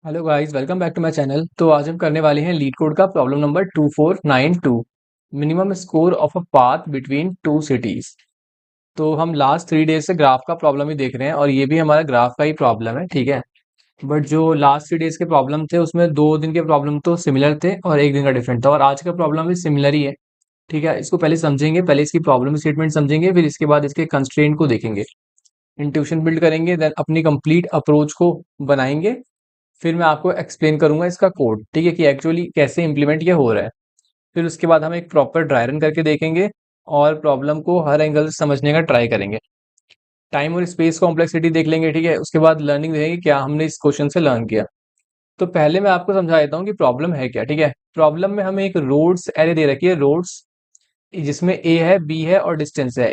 Hello guys, welcome back to my channel. तो आज हम करने वाले हैं लीड कोड का problem number 2492, minimum score of a path between two cities. तो हम लास्ट 3 डेज से ग्राफ का प्रॉब्लम ही देख रहे हैं और ये भी हमारा ग्राफ का ही प्रॉब्लम है, ठीक है। बट जो लास्ट 3 डेज के प्रॉब्लम थे उसमें 2 दिन के प्रॉब्लम तो सिमिलर थे और एक दिन का डिफरेंट था, और आज का प्रॉब्लम भी सिमिलर ही है, ठीक है। इसको पहले समझेंगे, पहले इसकी प्रॉब्लम स्टेटमेंट समझेंगे, फिर इसके बाद इसके कंस्ट्रेंट को देखेंगे, इंट्यूशन बिल्ड करेंगे, देन अपनी कंप्लीट अप्रोच को बनाएंगे। फिर मैं आपको एक्सप्लेन करूंगा इसका कोड, ठीक है, कि एक्चुअली कैसे इंप्लीमेंट ये हो रहा है। फिर उसके बाद हम एक प्रॉपर ड्राई रन करके देखेंगे और प्रॉब्लम को हर एंगल से समझने का ट्राई करेंगे। टाइम और स्पेस कॉम्प्लेक्सिटी देख लेंगे, ठीक है। उसके बाद लर्निंग देखेंगे क्या हमने इस क्वेश्चन से लर्न किया। तो पहले मैं आपको समझा देता हूँ कि प्रॉब्लम है क्या, ठीक है। प्रॉब्लम में हमें एक रोड्स एरे दे रखी है, रोड्स जिसमें ए है, बी है और डिस्टेंस है।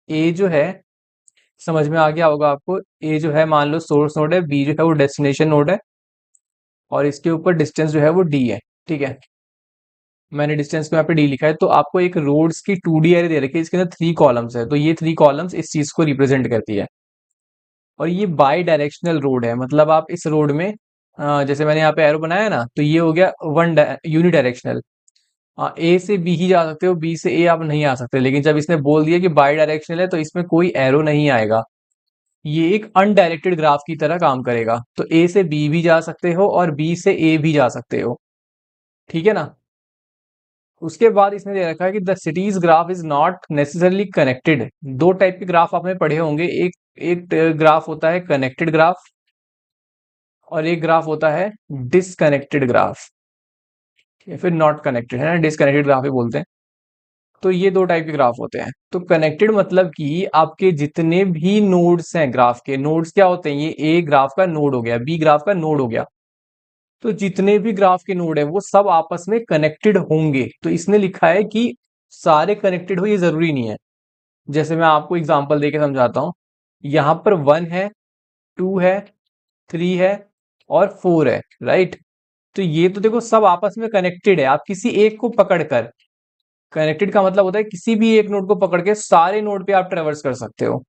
ए जो है, समझ में आ गया होगा आपको, ए जो है मान लो सोर्स नोड है, बी जो है वो डेस्टिनेशन नोड है, और इसके ऊपर डिस्टेंस जो है वो डी है, ठीक है। मैंने डिस्टेंस को यहाँ पे डी लिखा है। तो आपको एक रोड्स की 2D एरे दे रखी है, इसके अंदर 3 कॉलम्स है, तो ये 3 कॉलम्स इस चीज को रिप्रेजेंट करती है। और ये बाई डायरेक्शनल रोड है, मतलब आप इस रोड में जैसे मैंने यहाँ पे एरो बनाया ना, तो ये हो गया यूनिडायरेक्शनल। ए से बी ही जा सकते हो, बी से ए आप नहीं आ सकते, लेकिन जब इसने बोल दिया कि बाई डायरेक्शनल है तो इसमें कोई एरो नहीं आएगा। ये एक अनडायरेक्टेड ग्राफ की तरह काम करेगा, तो ए से बी भी जा सकते हो और बी से ए भी जा सकते हो, ठीक है ना। उसके बाद इसने दे रखा है कि the cities graph is not necessarily connected. 2 type के ग्राफ आपने पढ़े होंगे, एक एक ग्राफ होता है कनेक्टेड ग्राफ और एक ग्राफ होता है डिसकनेक्टेड ग्राफ, या फिर नॉट कनेक्टेड, है ना, डिसकनेक्टेड ग्राफ ही बोलते हैं। तो ये 2 टाइप के ग्राफ होते हैं। तो कनेक्टेड मतलब कि आपके जितने भी नोड्स हैं, ग्राफ के नोड्स क्या होते हैं, ये ए ग्राफ का नोड हो गया, बी ग्राफ का नोड हो गया, तो जितने भी ग्राफ के नोड है वो सब आपस में कनेक्टेड होंगे। तो इसने लिखा है कि सारे कनेक्टेड हो, ये जरूरी नहीं है। जैसे मैं आपको एग्जांपल देके समझाता हूं। यहां पर 1 है, 2 है, 3 है और 4 है, राइट। तो ये तो देखो सब आपस में कनेक्टेड है। आप किसी एक को पकड़कर, कनेक्टेड का मतलब होता है किसी भी एक नोड को पकड़ के सारे नोड पे आप ट्रेवर्स कर सकते हो।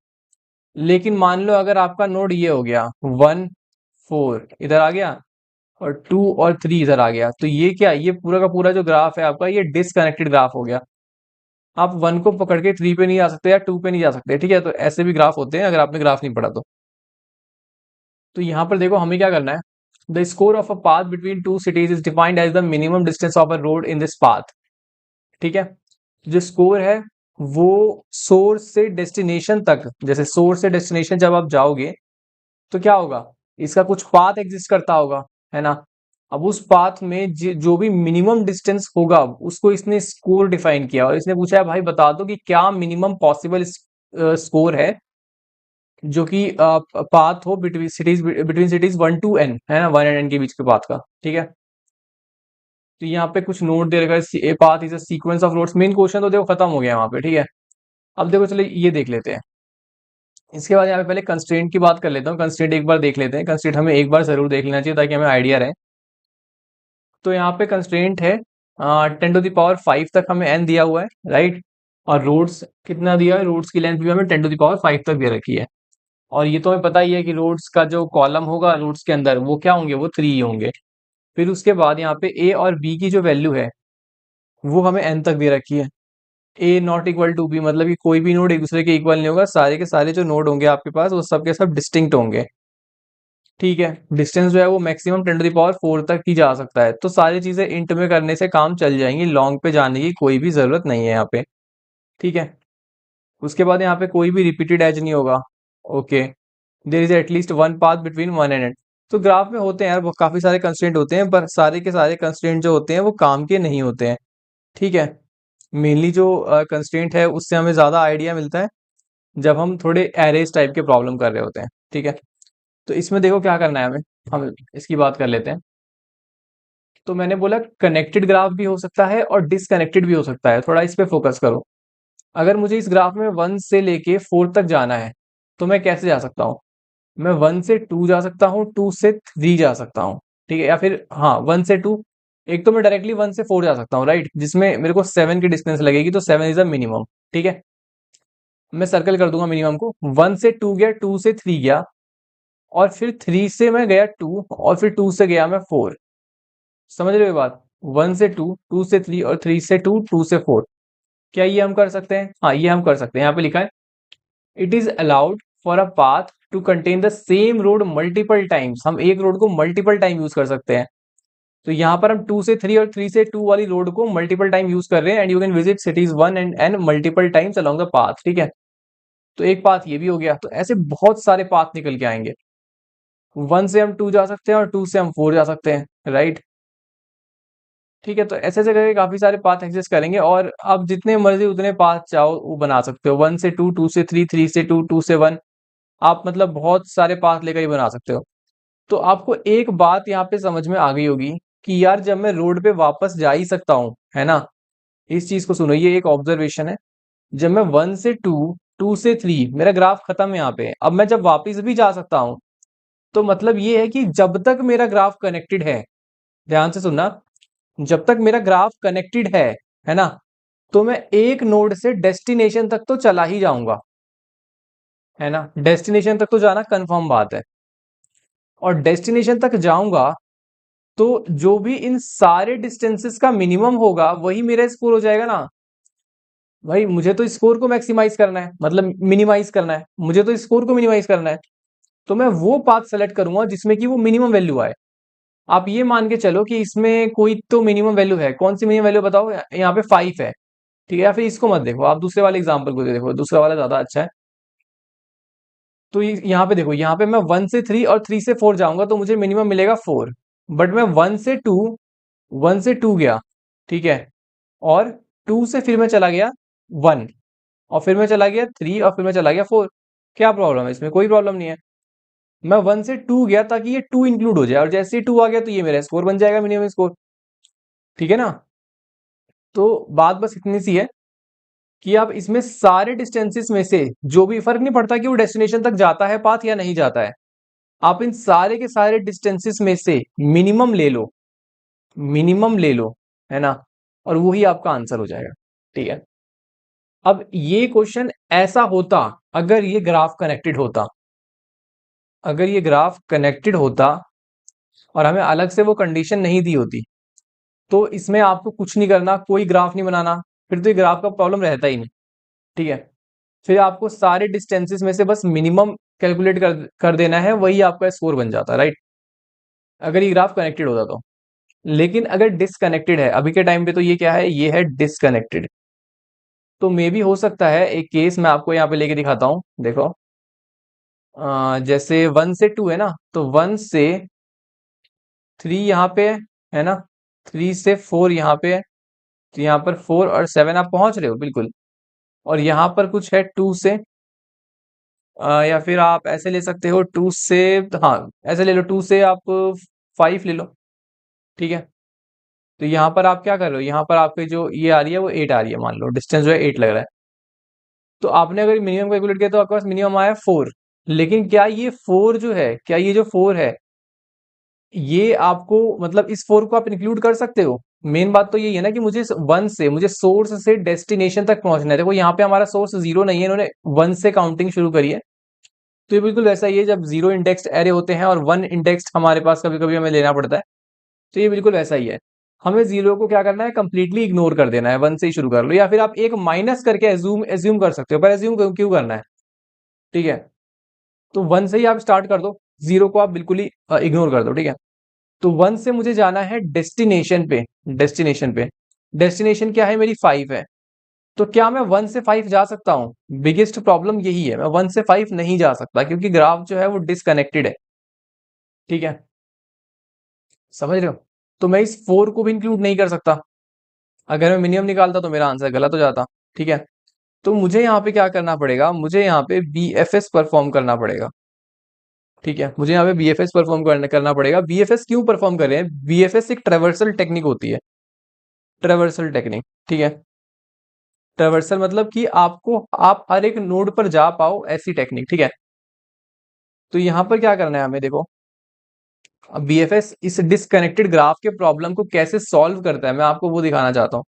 लेकिन मान लो अगर आपका नोड ये हो गया 1 4 इधर आ गया और 2 और 3 इधर आ गया, तो ये क्या, ये पूरा का पूरा जो ग्राफ है आपका, ये डिसकनेक्टेड ग्राफ हो गया। आप 1 को पकड़ के 3 पे नहीं आ सकते या 2 पे नहीं जा सकते, ठीक है। तो ऐसे भी ग्राफ होते हैं अगर आपने ग्राफ नहीं पढ़ा तो यहां पर देखो हमें क्या करना है। The score of a path between two cities is defined as the minimum distance of a road in this path, ठीक है। जो स्कोर है वो सोर्स से डेस्टिनेशन तक, जैसे सोर्स से डेस्टिनेशन जब आप जाओगे तो क्या होगा, इसका कुछ पाथ एग्जिस्ट करता होगा, है ना। अब उस पाथ में जो भी मिनिमम डिस्टेंस होगा उसको इसने स्कोर डिफाइन किया, और इसने पूछा है भाई बता दो कि क्या मिनिमम पॉसिबल स्कोर है जो कि पाथ हो बिटवीन सिटीज 1 to n, है ना, 1 and n के बीच के पाथ का, ठीक है। तो यहाँ पे कुछ नोट दे रखा है, path is a sequence of roads. Main question तो देखो खत्म हो गया वहां पे, ठीक है। अब देखो चलो ये देख लेते हैं। इसके बाद यहाँ पे पहले कंस्ट्रेंट की बात कर लेता हूँ। कंस्ट्रेंट एक बार देख लेते हैं, कंस्ट्रेंट हमें एक बार जरूर देख लेना चाहिए ताकि हमें आइडिया रहे। तो यहाँ पे कंस्ट्रेंट है 10⁵ तक हमें n दिया हुआ है, राइट। और रोड्स कितना दिया है, रोड्स की लेंथ भी हमें 10⁵ तक दे रखी है। और ये तो हमें पता ही है कि रोड्स का जो कॉलम होगा रोड्स के अंदर वो क्या होंगे, वो 3 होंगे। फिर उसके बाद यहाँ पे ए और बी की जो वैल्यू है वो हमें n तक दे रखी है। ए नॉट इक्वल टू बी मतलब कि कोई भी नोड एक दूसरे के इक्वल नहीं होगा, सारे के सारे जो नोड होंगे आपके पास वो सब के सब डिस्टिंक्ट होंगे, ठीक है। डिस्टेंस जो है वो मैक्सिमम 10⁴ तक ही जा सकता है। तो सारी चीजें इंट में करने से काम चल जाएंगी, लॉन्ग पे जाने की कोई भी जरूरत नहीं है यहाँ पे, ठीक है। उसके बाद यहाँ पे कोई भी रिपीटेड एज नहीं होगा, okay. There is at least one path between 1 and n। तो ग्राफ में होते हैं यार वो काफी सारे कंस्ट्रेंट होते हैं, पर सारे के सारे कंस्ट्रेंट जो होते हैं वो काम के नहीं होते हैं, ठीक है। मेनली जो कंस्ट्रेंट है उससे हमें ज्यादा आइडिया मिलता है जब हम थोड़े एरेज टाइप के प्रॉब्लम कर रहे होते हैं, ठीक है। तो इसमें देखो क्या करना है हमें, हम इसकी बात कर लेते हैं। तो मैंने बोला कनेक्टेड ग्राफ भी हो सकता है और डिसकनेक्टेड भी हो सकता है, थोड़ा इस पे फोकस करो। अगर मुझे इस ग्राफ में 1 से लेके 4 तक जाना है तो मैं कैसे जा सकता हूँ, मैं 1 से 2 जा सकता हूँ, 2 से 3 जा सकता हूँ, ठीक है। या फिर हाँ 1 से 2, एक तो मैं डायरेक्टली 1 से 4 जा सकता हूँ, राइट, जिसमें मेरे को 7 की डिस्टेंस लगेगी, तो 7 इज अ मिनिमम, ठीक है। मैं सर्कल कर दूंगा मिनिमम को, 1 से 2 गया, 2 से 3 गया, और फिर 3 से मैं गया 2 और फिर 2 से गया मैं 4। समझ रहे हो ये बात? 1 से 2, 2 से 3 और 3 से 2, 2 से 4। क्या ये हम कर सकते हैं? हाँ, ये हम कर सकते हैं। यहाँ पे लिखा है it is allowed for a path to contain the same road multiple times. हम एक रोड को मल्टीपल टाइम यूज कर सकते हैं। तो यहाँ पर हम 2 से 3 और 3 से 2 वाली रोड को मल्टीपल टाइम यूज कर रहे हैं, and you can visit cities 1 and n multiple times along the path. ठीक है, तो एक पाथ ये भी हो गया। तो ऐसे बहुत सारे पाथ निकल के आएंगे। 1 से हम 2 जा सकते हैं और 2 से हम 4 जा सकते हैं, राइट? ठीक है, तो ऐसे ऐसे करके काफी सारे पाथ एग्जिस्ट करेंगे, और आप जितने मर्जी उतने पाथ चाहो वो बना सकते हो। 1 से 2, 2 से 3, 3 से 2, 2 से 1। आप मतलब बहुत सारे पाथ लेकर ही बना सकते हो। तो आपको एक बात यहाँ पे समझ में आ गई होगी कि यार जब मैं रोड पे वापस जा ही सकता हूँ, है ना? इस चीज को सुनो, ये एक ऑब्जर्वेशन है। जब मैं 1 से 2, 2 से 3, मेरा ग्राफ खत्म है यहाँ पे, अब मैं जब वापस भी जा सकता हूँ, तो मतलब ये है कि जब तक मेरा ग्राफ कनेक्टेड है, ध्यान से सुनना, जब तक मेरा ग्राफ कनेक्टेड है ना, तो मैं एक नोड से डेस्टिनेशन तक तो चला ही जाऊंगा, है ना? डेस्टिनेशन तक तो जाना कंफर्म बात है। और डेस्टिनेशन तक जाऊंगा तो जो भी इन सारे डिस्टेंसेस का मिनिमम होगा वही मेरा स्कोर हो जाएगा ना। भाई मुझे तो स्कोर को मैक्सिमाइज करना है, मतलब मिनिमाइज करना है, मुझे तो स्कोर को मिनिमाइज करना है। तो मैं वो पाथ सेलेक्ट करूंगा जिसमें कि वो मिनिमम वैल्यू आए। आप ये मान के चलो कि इसमें कोई तो मिनिमम वैल्यू है। कौन सी मिनिमम वैल्यू बताओ? यहाँ पे 5 है। ठीक है, या फिर इसको मत देखो, आप दूसरे वाले एग्जाम्पल को देखो, दूसरा वाला ज्यादा अच्छा है। तो यहाँ पे देखो, यहाँ पे मैं 1 से 3 और 3 से 4 जाऊंगा तो मुझे मिनिमम मिलेगा 4। बट मैं 1 से 2 गया, ठीक है, और 2 से फिर मैं चला गया 1, और फिर मैं चला गया 3, और फिर मैं चला गया 4। क्या प्रॉब्लम है इसमें? कोई प्रॉब्लम नहीं है। मैं 1 से 2 गया ताकि ये 2 इंक्लूड हो जाए, और जैसे ही 2 आ गया तो ये मेरा स्कोर बन जाएगा, मिनिमम स्कोर। ठीक है ना? तो बात बस इतनी सी है कि आप इसमें सारे डिस्टेंसेस में से जो भी, फर्क नहीं पड़ता कि वो डेस्टिनेशन तक जाता है पाथ या नहीं जाता है, आप इन सारे के सारे डिस्टेंसेस में से मिनिमम ले लो, मिनिमम ले लो, है ना? और वही आपका आंसर हो जाएगा। ठीक है, अब ये क्वेश्चन ऐसा होता अगर ये ग्राफ कनेक्टेड होता, अगर ये ग्राफ कनेक्टेड होता और हमें अलग से वो कंडीशन नहीं दी होती, तो इसमें आपको कुछ नहीं करना, कोई ग्राफ नहीं बनाना, फिर तो ये ग्राफ का प्रॉब्लम रहता ही नहीं। ठीक है, फिर आपको सारे डिस्टेंसेस में से बस मिनिमम कैलकुलेट कर देना है, वही आपका स्कोर बन जाता, राइट? अगर ये ग्राफ कनेक्टेड होता तो। लेकिन अगर डिसकनेक्टेड है, अभी के टाइम पे तो ये क्या है? ये है डिसकनेक्टेड। तो मे भी हो सकता है एक केस मैं आपको यहाँ पे लेके दिखाता हूँ, देखो। जैसे 1 से 2 है ना, तो 1 से 3 यहाँ पे है ना, 3 से 4 यहाँ पे है, तो यहाँ पर 4 और 7 आप पहुंच रहे हो बिल्कुल। और यहाँ पर कुछ है 2 से, या फिर आप ऐसे ले सकते हो 2 से, हाँ ऐसे ले लो, 2 से आप 5 ले लो। ठीक है, तो यहाँ पर आप क्या कर रहे हो? यहाँ पर आपके जो ये आ रही है वो 8 आ रही है, मान लो डिस्टेंस जो है 8 लग रहा है। तो आपने अगर मिनिमम कैलकुलेट किया तो आपके पास मिनिमम आया 4। लेकिन क्या ये 4 जो है, क्या ये जो 4 है, ये आपको मतलब इस 4 को आप इंक्लूड कर सकते हो? मेन बात तो यही है ना कि मुझे 1 से, मुझे सोर्स से डेस्टिनेशन तक पहुंचना है। देखो यहाँ पे हमारा सोर्स 0 नहीं है, इन्होंने 1 से काउंटिंग शुरू करी है। तो ये बिल्कुल वैसा ही है जब 0 इंडेक्स्ड एरे होते हैं और 1 इंडेक्स्ड हमारे पास कभी कभी हमें लेना पड़ता है। तो ये बिल्कुल वैसा ही है। हमें 0 को क्या करना है? कंप्लीटली इग्नोर कर देना है, 1 से ही शुरू कर लो, या फिर आप एक माइनस करके एज्यूम कर सकते हो, पर एज्यूम क्यों करना है? ठीक है, तो 1 से ही आप स्टार्ट कर दो, 0 को आप बिल्कुल ही इग्नोर कर दो। ठीक है, तो 1 से मुझे जाना है डेस्टिनेशन पे, डेस्टिनेशन पे। डेस्टिनेशन क्या है? मेरी 5 है। तो क्या मैं 1 से 5 जा सकता हूँ? बिगेस्ट प्रॉब्लम यही है, मैं 1 से 5 नहीं जा सकता क्योंकि ग्राफ जो है वो डिसकनेक्टेड है। ठीक है, समझ रहे हो? तो मैं इस 4 को भी इंक्लूड नहीं कर सकता। अगर मैं मिनिमम निकालता तो मेरा आंसर गलत हो जाता। ठीक है, तो मुझे यहाँ पे क्या करना पड़ेगा? मुझे यहाँ पे बीएफएस परफॉर्म करना पड़ेगा। ठीक है, मुझे यहाँ पे बीएफएस परफॉर्म करना पड़ेगा। बीएफएस क्यों परफॉर्म कर रहे हैं? बीएफएस एक ट्रेवर्सल टेक्निक होती है, ट्रेवर्सल टेक्निक। ठीक है, ट्रेवर्सल मतलब कि आपको, आप हर एक नोड पर जा पाओ, ऐसी टेक्निक। ठीक है, तो यहाँ पर क्या करना है हमें? देखो, अब बीएफएस इस डिसकनेक्टेड ग्राफ के प्रॉब्लम को कैसे सॉल्व करता है, मैं आपको वो दिखाना चाहता हूँ।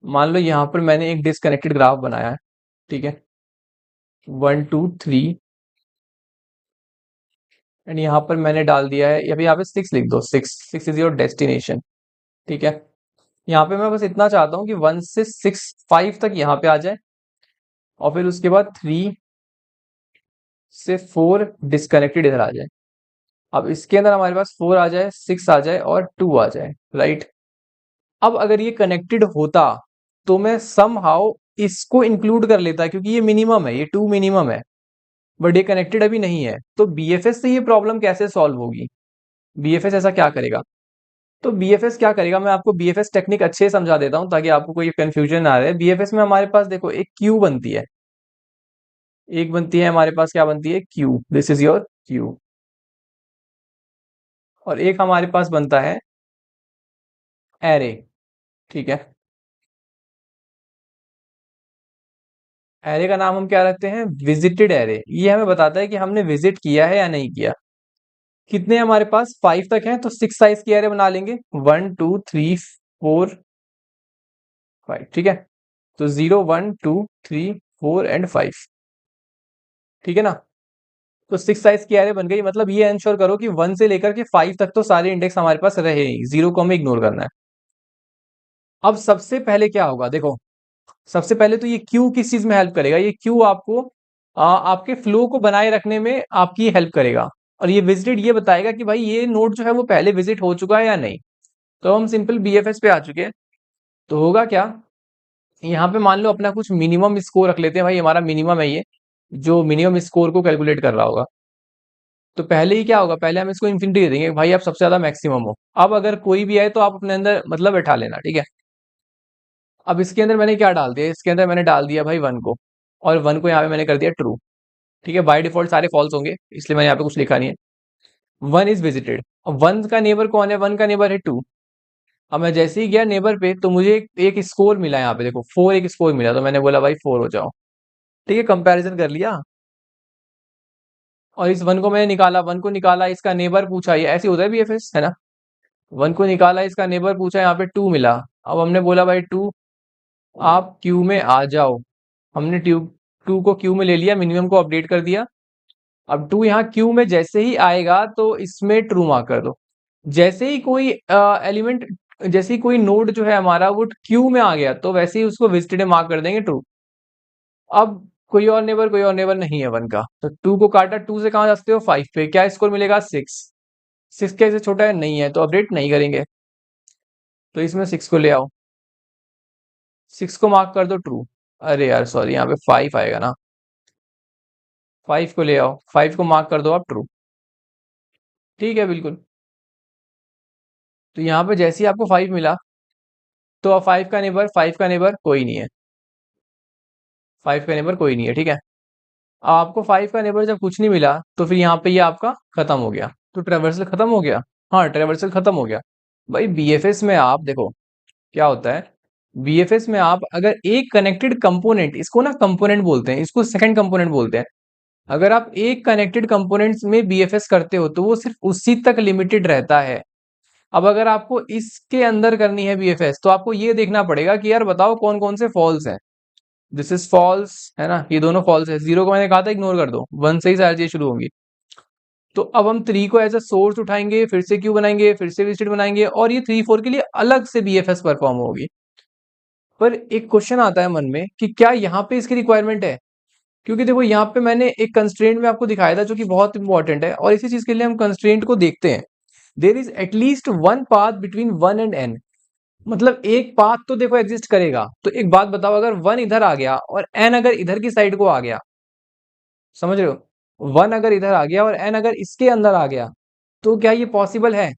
मान लो यहाँ पर मैंने एक डिसकनेक्टेड ग्राफ बनाया है। ठीक है, 1 2 3, एंड यहाँ पर मैंने डाल दिया है, या फिर यहाँ पे 6 लिख दो, 6 इज योर डेस्टिनेशन। ठीक है, यहाँ पे मैं बस इतना चाहता हूँ कि 1 से 6 5 तक यहाँ पे आ जाए, और फिर उसके बाद 3 से 4 डिस्कनेक्टेड इधर आ जाए। अब इसके अंदर हमारे पास 4 आ जाए, 6 आ जाए और 2 आ जाए, राइट। अब अगर ये कनेक्टेड होता तो मैं सम हाउ इसको इंक्लूड कर लेता, क्योंकि ये मिनिमम है, ये 2 मिनिमम है, बट ये कनेक्टेड अभी नहीं है। तो बीएफएस से ये प्रॉब्लम कैसे सॉल्व होगी? बीएफएस ऐसा क्या करेगा? तो बीएफएस क्या करेगा, मैं आपको बीएफएस टेक्निक अच्छे से समझा देता हूँ ताकि आपको कोई कंफ्यूजन ना रहे। बीएफएस में हमारे पास देखो एक क्यू बनती है, एक बनती है हमारे पास, क्या बनती है? Q, this is your Q. और एक हमारे पास बनता है एरे। ठीक है, एरे का नाम हम क्या रखते हैं? Visited array. ये हमें बताता है कि हमने विजिट किया है या नहीं किया। कितने हमारे पास? 5 तक हैं, तो 6 साइज की एरे बना लेंगे, 1 2 3 4 5। ठीक है, तो 0 1 2 3 4 एंड 5। ठीक है ना, तो 6 साइज की एरे बन गई। मतलब ये इंश्योर करो कि 1 से लेकर के 5 तक तो सारे इंडेक्स हमारे पास रहे ही, 0 को हमें इग्नोर करना है। अब सबसे पहले क्या होगा, देखो सबसे पहले तो ये क्यू किस चीज में हेल्प करेगा? ये क्यू आपको आपके फ्लो को बनाए रखने में आपकी हेल्प करेगा। और ये विजिटेड ये बताएगा कि भाई ये नोड जो है वो पहले विजिट हो चुका है या नहीं। तो हम सिंपल बीएफएस पे आ चुके हैं। तो होगा क्या, यहाँ पे मान लो अपना कुछ मिनिमम स्कोर रख लेते हैं, भाई हमारा मिनिमम है ये, जो मिनिमम स्कोर को कैलकुलेट कर रहा होगा। तो पहले ही क्या होगा, पहले हम इसको इन्फिनिटी दे देंगे, भाई आप सबसे ज्यादा मैक्सिमम हो। अब अगर कोई भी आए तो आप अपने अंदर मतलब बैठा लेना, ठीक है। अब इसके अंदर मैंने क्या डाल दिया, इसके अंदर मैंने डाल दिया भाई 1 को, और 1 को यहाँ पे मैंने कर दिया ट्रू। ठीक है, बाय डिफॉल्ट सारे फॉल्स होंगे, इसलिए मैंने यहाँ पे कुछ लिखा नहीं है। 1 इज विजिटेड। अब 1 का नेबर कौन है? 1 का नेबर है 2। अब मैं जैसे ही गया नेबर पे तो मुझे एक स्कोर मिला, यहाँ पे देखो 4 एक स्कोर मिला, तो मैंने बोला भाई 4 हो जाओ। ठीक है, कंपैरिजन कर लिया, और इस 1 को मैंने निकाला, 1 को निकाला, इसका नेबर पूछा, ये ऐसे होता है बीएफएस, है ना। 1 को निकाला, इसका नेबर पूछा, यहाँ पे 2 मिला। अब हमने बोला भाई 2 आप क्यू में आ जाओ। हमने 2 को क्यू में ले लिया, मिनिमम को अपडेट कर दिया। अब 2 यहाँ क्यू में जैसे ही आएगा तो इसमें ट्रू मार्क कर दो। जैसे ही कोई एलिमेंट, जैसे ही कोई नोड जो है हमारा वो क्यू में आ गया तो वैसे ही उसको विजिटेड मार्क कर देंगे ट्रू। अब कोई और नेबर नहीं है 1 का, तो 2 को काटा, 2 से कहाँ जा सकते हो? 5 पे। क्या स्कोर मिलेगा? 6। 6 कैसे छोटा है? नहीं है, तो अपडेट नहीं करेंगे। तो इसमें 6 को ले आओ, 6 को मार्क कर दो ट्रू। अरे यार सॉरी, यहाँ पे 5 आएगा ना, 5 को ले आओ, 5 को मार्क कर दो आप ट्रू। ठीक है, बिल्कुल। तो यहाँ पे जैसे ही आपको 5 मिला, तो अब 5 का नेबर कोई नहीं है, 5 का नेबर कोई नहीं है। ठीक है, आपको 5 का नेबर जब कुछ नहीं मिला तो फिर यहाँ पे ये आपका खत्म हो गया, तो ट्रेवर्सल खत्म हो गया। हाँ, ट्रेवर्सल खत्म हो गया। भाई बीएफएस में आप देखो क्या होता है, बीएफएस में आप अगर एक कनेक्टेड कंपोनेंट, इसको ना कंपोनेंट बोलते हैं, इसको सेकंड कंपोनेंट बोलते हैं। अगर आप एक कनेक्टेड कंपोनेंट्स में बीएफएस करते हो तो वो सिर्फ उसी तक लिमिटेड रहता है। अब अगर आपको इसके अंदर करनी है बीएफएस तो आपको ये देखना पड़ेगा कि यार बताओ कौन कौन से फॉल्स हैं। दिस इज फॉल्स, है ना, ये दोनों फॉल्स है। 0 को मैंने कहा था इग्नोर कर दो, 1 से ही सारी चीजें शुरू होंगी। तो अब हम 3 को एज अ सोर्स उठाएंगे, फिर से क्यू बनाएंगे, फिर से विजिट बनाएंगे, और ये 3 4 के लिए अलग से बीएफएस परफॉर्म होगी। पर एक क्वेश्चन आता है मन में कि क्या यहाँ पे इसकी रिक्वायरमेंट है? क्योंकि देखो यहाँ पे मैंने एक कंस्ट्रेंट में आपको दिखाया था जो कि बहुत इंपॉर्टेंट है, और इसी चीज के लिए हम कंस्ट्रेंट को देखते हैं। There is at least one path between 1 and n। मतलब एक पाथ तो देखो एग्जिस्ट करेगा। तो एक बात बताओ, अगर 1 इधर आ गया और n अगर इधर की साइड को आ गया, समझ रहे हो, 1 अगर इधर आ गया और n अगर इसके अंदर आ गया, तो क्या ये पॉसिबल है?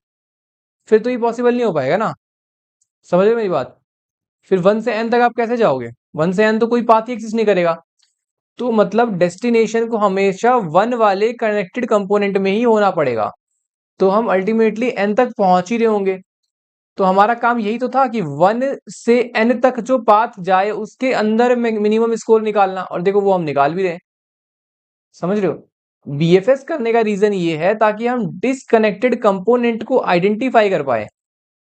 फिर तो ये पॉसिबल नहीं हो पाएगा ना। समझ रहे हो मेरी बात? फिर 1 से n तक आप कैसे जाओगे? 1 से n तो कोई पाथ ही एग्जिस्ट नहीं करेगा। तो मतलब डेस्टिनेशन को हमेशा 1 वाले कनेक्टेड कंपोनेंट में ही होना पड़ेगा, तो हम अल्टीमेटली n तक पहुंच ही रहे होंगे। तो हमारा काम यही तो था कि 1 से n तक जो पाथ जाए उसके अंदर मिनिमम स्कोर निकालना, और देखो वो हम निकाल भी रहे हैं। समझ रहे हो, बीएफएस करने का रीजन ये है ताकि हम डिसकनेक्टेड कंपोनेंट को आइडेंटिफाई कर पाए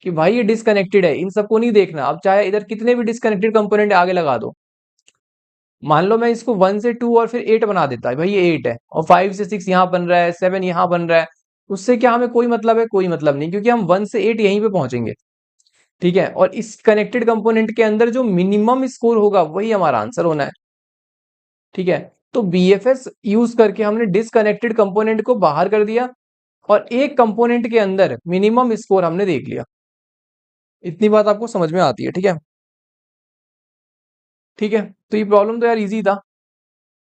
कि भाई ये डिसकनेक्टेड है, इन सबको नहीं देखना। अब चाहे इधर कितने भी डिसकनेक्टेड कंपोनेंट आगे लगा दो, मान लो मैं इसको 1 से 2 और फिर 8 बना देता है, भाई ये 8 है और 5 से 6 यहाँ बन रहा है, 7 यहाँ बन रहा है, उससे क्या हमें कोई मतलब है? कोई मतलब नहीं, क्योंकि हम 1 से 8 यहीं पे पहुंचेंगे। ठीक है, और इस कनेक्टेड कंपोनेंट के अंदर जो मिनिमम स्कोर होगा वही हमारा आंसर होना है। ठीक है, तो बीएफएस यूज करके हमने डिसकनेक्टेड कंपोनेंट को बाहर कर दिया और एक कंपोनेंट के अंदर मिनिमम स्कोर हमने देख लिया। इतनी बात आपको समझ में आती है? ठीक है, ठीक है, तो ये प्रॉब्लम तो यार इजी था।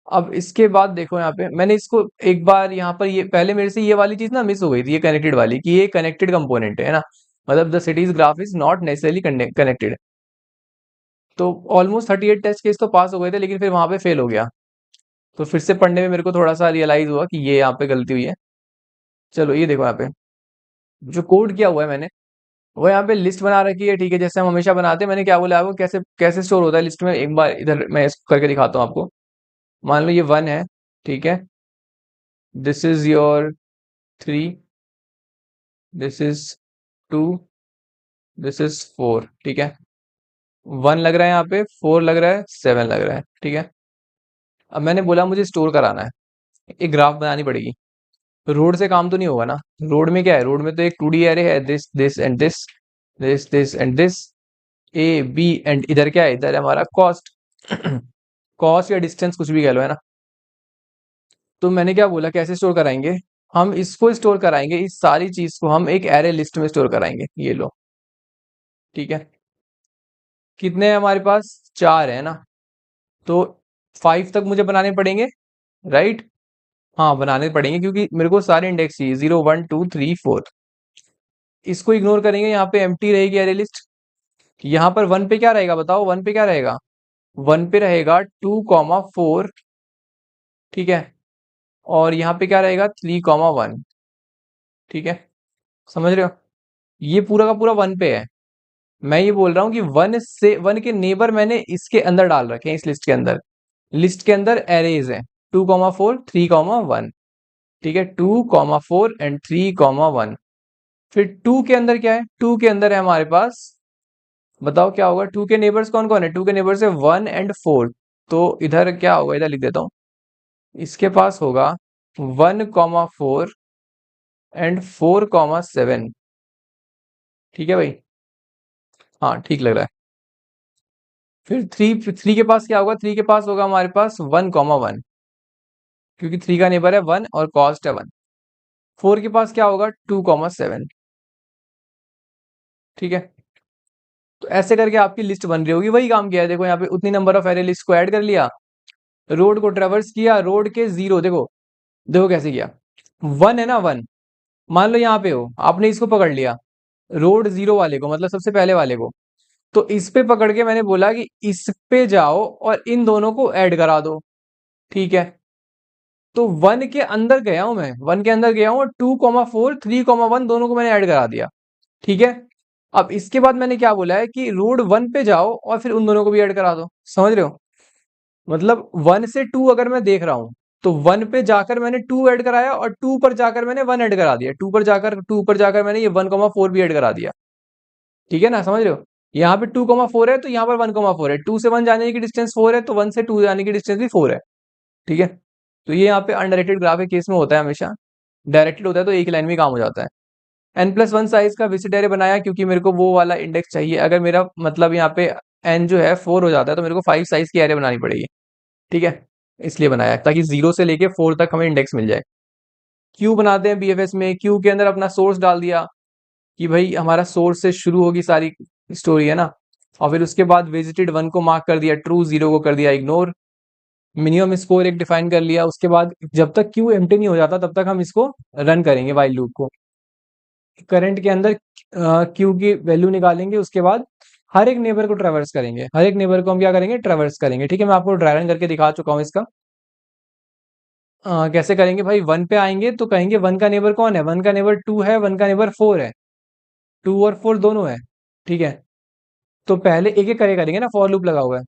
अब इसके बाद देखो, यहाँ पे मैंने इसको एक बार यहाँ पर, ये पहले मेरे से ये वाली चीज ना मिस हो गई थी, ये कनेक्टेड वाली, कि ये कनेक्टेड कंपोनेंट है ना, मतलब the cities graph is not necessarily connected. तो ऑलमोस्ट 38 टेस्ट केस तो पास हो गए थे, लेकिन फिर वहां पे फेल हो गया। तो फिर से पढ़ने में मेरे को थोड़ा सा रियलाइज हुआ कि ये यहाँ पे गलती हुई है। चलो ये देखो, यहाँ पे जो कोड किया हुआ है मैंने, वो यहाँ पे लिस्ट बना रखी है। ठीक है, जैसे हम हमेशा बनाते हैं। मैंने क्या बोला आपको, कैसे कैसे स्टोर होता है लिस्ट में, एक बार इधर मैं इसको करके दिखाता हूँ आपको। मान लो ये 1 है, ठीक है, this is your 3, this is 2, this is 4। ठीक है, 1 लग रहा है यहाँ पे, 4 लग रहा है, 7 लग रहा है। ठीक है, अब मैंने बोला मुझे स्टोर कराना है, एक ग्राफ बनानी पड़ेगी। रोड से काम तो नहीं होगा ना। रोड में क्या है, रोड में तो एक 2D एरे है, this this and this, this and this, a b and इधर क्या है, इधर है हमारा कॉस्ट। कॉस्ट या डिस्टेंस कुछ भी कह लो, है ना। तो मैंने क्या बोला, कैसे स्टोर कराएंगे, हम इसको स्टोर कराएंगे, इस सारी चीज को हम एक एरे लिस्ट में स्टोर कराएंगे। ये लो, ठीक है, कितने हैं हमारे पास, 4 है ना, तो 5 तक मुझे बनाने पड़ेंगे, राइट। हाँ, बनाने पड़ेंगे, क्योंकि मेरे को सारे इंडेक्स चाहिए, 0 1 2 3 4। इसको इग्नोर करेंगे, यहाँ पे एम्प्टी रहेगी एरे लिस्ट। यहाँ पर 1 पे क्या रहेगा बताओ, 1 पे क्या रहेगा, 1 पे रहेगा 2 4। ठीक है, और यहाँ पे क्या रहेगा, 3 1। ठीक है, समझ रहे हो, ये पूरा का पूरा 1 पे है। मैं ये बोल रहा हूँ कि 1 के नेबर मैंने इसके अंदर डाल रखे हैं, इस लिस्ट के अंदर। लिस्ट के अंदर एरेज है 2 4 3 1। ठीक है, 2 4 एंड 3 1। फिर 2 के अंदर क्या है, 2 के अंदर है हमारे पास, बताओ क्या होगा, 2 के नेबर्स कौन कौन है, 2 के नेबर्स है 1 एंड 4। तो इधर क्या होगा, इधर लिख देता हूँ, इसके पास होगा 1 4 एंड 4 7। ठीक है भाई, हाँ ठीक लग रहा है। फिर 3 के पास क्या होगा, 3 के पास होगा हमारे पास 1 1, क्योंकि 3 का नेबर है 1 और कॉस्ट है 1। 4 के पास क्या होगा, 2 7। ठीक है, तो ऐसे करके आपकी लिस्ट बन रही होगी। वही काम किया है, देखो यहाँ पे उतनी नंबर ऑफ एरे लिस्ट को ऐड कर लिया, रोड को ट्रेवर्स किया, रोड के जीरो, देखो देखो कैसे किया। 1 है ना, 1, मान लो यहाँ पे हो, आपने इसको पकड़ लिया, रोड जीरो वाले को, मतलब सबसे पहले वाले को। तो इस पे पकड़ के मैंने बोला कि इस पे जाओ और इन दोनों को ऐड करा दो। ठीक है, तो 1 के अंदर गया हूं मैं, 1 के अंदर गया हूं और 2 4 3 1 दोनों को मैंने ऐड करा दिया। ठीक है, अब इसके बाद मैंने क्या बोला है कि रोड 1 पे जाओ और फिर उन दोनों को भी ऐड करा दो। समझ रहे हो, मतलब 1 से 2 अगर मैं देख रहा हूं, तो 1 पे जाकर मैंने 2 ऐड कराया और 2 पर जाकर मैंने 1 ऐड करा दिया, 2 पर जाकर मैंने ये 1 4 भी ऐड करा दिया। ठीक है ना, समझ रहे हो, यहाँ पे 2 4 है तो यहाँ पर 1 4 है, 2 से 1 जाने की डिस्टेंस 4 है तो 1 से 2 जाने की डिस्टेंस भी 4 है। ठीक है, तो ये यहाँ पे अनडायरेक्टेड ग्राफ के केस में होता है हमेशा, डायरेक्टेड होता है तो एक लाइन में काम हो जाता है। n+1 साइज का विजिट एरे बनाया, क्योंकि मेरे को वो वाला इंडेक्स चाहिए। अगर मेरा मतलब यहाँ पे n जो है 4 हो जाता है, तो मेरे को 5 साइज की एरे बनानी पड़ेगी। ठीक है, इसलिए बनाया ताकि 0 से लेके 4 तक हमें इंडेक्स मिल जाए। क्यू बनाते हैं बीएफएस में, क्यू के अंदर अपना सोर्स डाल दिया कि भाई हमारा सोर्स से शुरू होगी सारी स्टोरी, है ना। और फिर उसके बाद विजिटेड 1 को मार्क कर दिया ट्रू, 0 को कर दिया इग्नोर। मिनिमम स्कोर एक डिफाइन कर लिया। उसके बाद जब तक क्यू एम्प्टी नहीं हो जाता तब तक हम इसको रन करेंगे वाइल लूप को। करंट के अंदर क्यू की वैल्यू निकालेंगे, उसके बाद हर एक नेबर को ट्रेवर्स करेंगे, हर एक नेबर को हम क्या करेंगे, ट्रेवर्स करेंगे। ठीक है, मैं आपको ड्राई रन करके दिखा चुका हूँ इसका। कैसे करेंगे भाई, 1 पे आएंगे तो कहेंगे 1 का नेबर कौन है, 1 का नेबर 2 है, 1 का नेबर 4 है, 2 और 4 दोनों है। ठीक है, तो पहले एक एक करे करेंगे ना, फॉर लूप लगा हुआ है।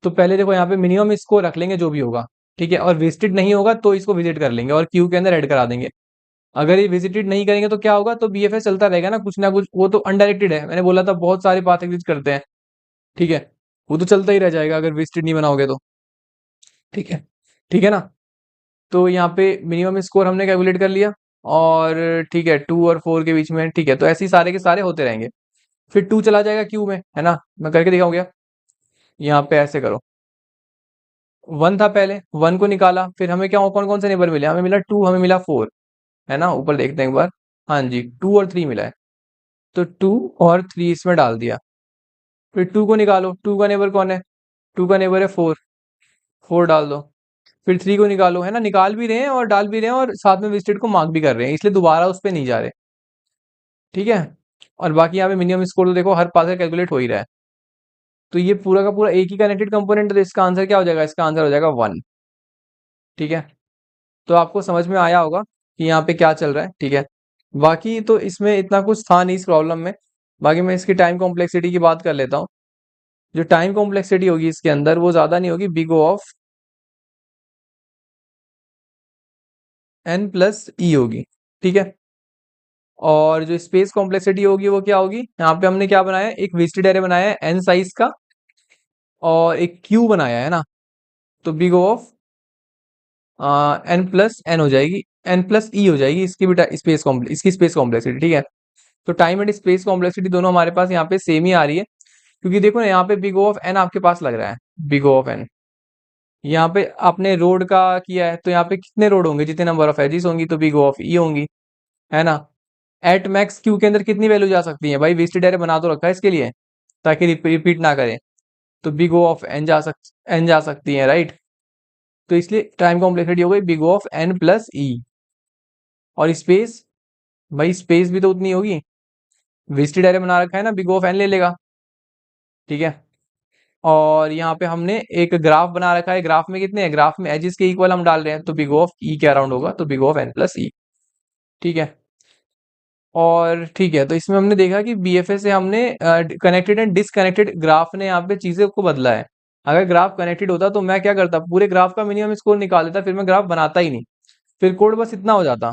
तो पहले देखो यहाँ पे मिनिमम इसको रख लेंगे जो भी होगा। ठीक है, और विजिटेड नहीं होगा तो इसको विजिट कर लेंगे और क्यू के अंदर ऐड करा देंगे। अगर ये विजिटेड नहीं करेंगे तो क्या होगा, तो बीएफएस चलता रहेगा ना कुछ, वो तो अनडायरेक्टेड है, मैंने बोला था बहुत सारे पाथ एग्जिस्ट करते हैं। ठीक है, वो तो चलता ही रह जाएगा अगर विजिटेड नहीं बनाओगे तो। ठीक है, ठीक है ना। तो यहाँ पे मिनिमम स्कोर हमने कैलकुलेट कर लिया, और ठीक है 2 और 4 के बीच में, ठीक है, तो ऐसे ही सारे के सारे होते रहेंगे। फिर 2 चला जाएगा क्यू में, है ना, मैं करके दिखाऊं क्या। यहाँ पे ऐसे करो, 1 था पहले, 1 को निकाला, फिर हमें क्या कौन कौन से नेबर मिले, हमें मिला 2, हमें मिला 4, है ना, ऊपर देखते हैं एक बार। हाँ जी, 2 और 3 मिला है, तो 2 और 3 इसमें डाल दिया। फिर 2 को निकालो, 2 का नेबर कौन है, 2 का नेबर है 4, 4 डाल दो। फिर 3 को निकालो, है ना, निकाल भी रहे हैं और डाल भी रहे हैं और साथ में विजिटेड को मार्क भी कर रहे हैं, इसलिए दोबारा उस पे नहीं जा रहे। ठीक है, और बाकी यहाँ पे मिनिमम स्कोर तो देखो हर पास का कैलकुलेट हो ही रहा है। तो ये पूरा का पूरा एक ही कनेक्टेड कंपोनेंट है, तो इसका आंसर क्या हो जाएगा, इसका आंसर हो जाएगा 1। ठीक है, तो आपको समझ में आया होगा कि यहाँ पे क्या चल रहा है। ठीक है, बाकी तो इसमें इतना कुछ था नहीं इस प्रॉब्लम में। बाकी मैं इसकी टाइम कॉम्प्लेक्सिटी की बात कर लेता हूँ। जो टाइम कॉम्प्लेक्सिटी होगी इसके अंदर वो ज्यादा नहीं होगी, big O of n plus E होगी। ठीक है, और जो स्पेस कॉम्प्लेक्सिटी होगी वो क्या होगी, यहाँ पे हमने क्या बनाया है, एक विजिटेड एरे बनाया है n साइज का, और एक क्यू बनाया है ना, तो big O of n plus n हो जाएगी, n प्लस ई हो जाएगी इसकी भी स्पेस कॉम्प्लेक्स, इसकी स्पेस कॉम्प्लेक्सिटी। ठीक है, तो टाइम एंड स्पेस कॉम्प्लेक्सिटी दोनों हमारे पास यहाँ पे सेम ही आ रही है, क्योंकि देखो ना यहाँ पे बिग O ऑफ n आपके पास लग रहा है, बिग O ऑफ n। यहाँ पे आपने रोड का किया है, तो यहाँ पे कितने रोड होंगे, जितने नंबर ऑफ एजिस होंगी तो बिग O ऑफ ई होंगी, है ना। एट मैक्स क्यू के अंदर कितनी वैल्यू जा सकती है भाई, विजिटेड एरे बना तो रखा है इसके लिए ताकि रिपीट ना करें, तो बिग O ऑफ एन जा सकती है, राइट। तो इसलिए टाइम कॉम्प्लेक्सिटी हो गई big O of n plus E. और स्पेस, भाई स्पेस भी तो उतनी होगी, विजिटेड एरे बना रखा है ना, बिग O ऑफ n ले लेगा। ठीक है, और यहाँ पे हमने एक ग्राफ बना रखा है, ग्राफ में कितने हैं, ग्राफ में एजिस के इक्वल हम डाल रहे हैं, तो बिग O ऑफ ई के अराउंड होगा, तो big O of n plus E. ठीक है, और ठीक है, तो इसमें हमने देखा कि BFA से हमने कनेक्टेड एंड डिसकनेक्टेड ग्राफ ने यहाँ पे चीजें को बदला है। अगर ग्राफ कनेक्टेड होता तो मैं क्या करता, पूरे ग्राफ का मिनिमम स्कोर निकाल देता, फिर मैं ग्राफ बनाता ही नहीं। फिर कोड बस इतना हो जाता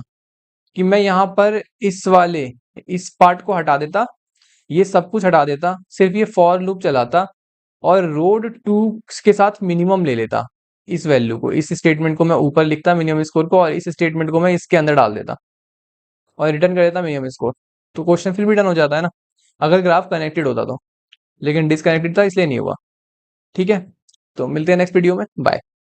कि मैं यहाँ पर इस पार्ट को हटा देता, ये सब कुछ हटा देता, सिर्फ ये फॉर लूप चलाता, और रोड टू के साथ मिनिमम ले लेता, इस वैल्यू को, इस स्टेटमेंट को मैं ऊपर लिखता मिनिमम स्कोर को, और इस स्टेटमेंट को मैं इसके अंदर डाल देता और रिटर्न कर देता मिनिमम स्कोर। तो क्वेश्चन फिर भी डन हो जाता है ना, अगर ग्राफ कनेक्टेड होता तो। लेकिन डिसकनेक्टेड था इसलिए नहीं हुआ। ठीक है, तो मिलते हैं नेक्स्ट वीडियो में, बाय।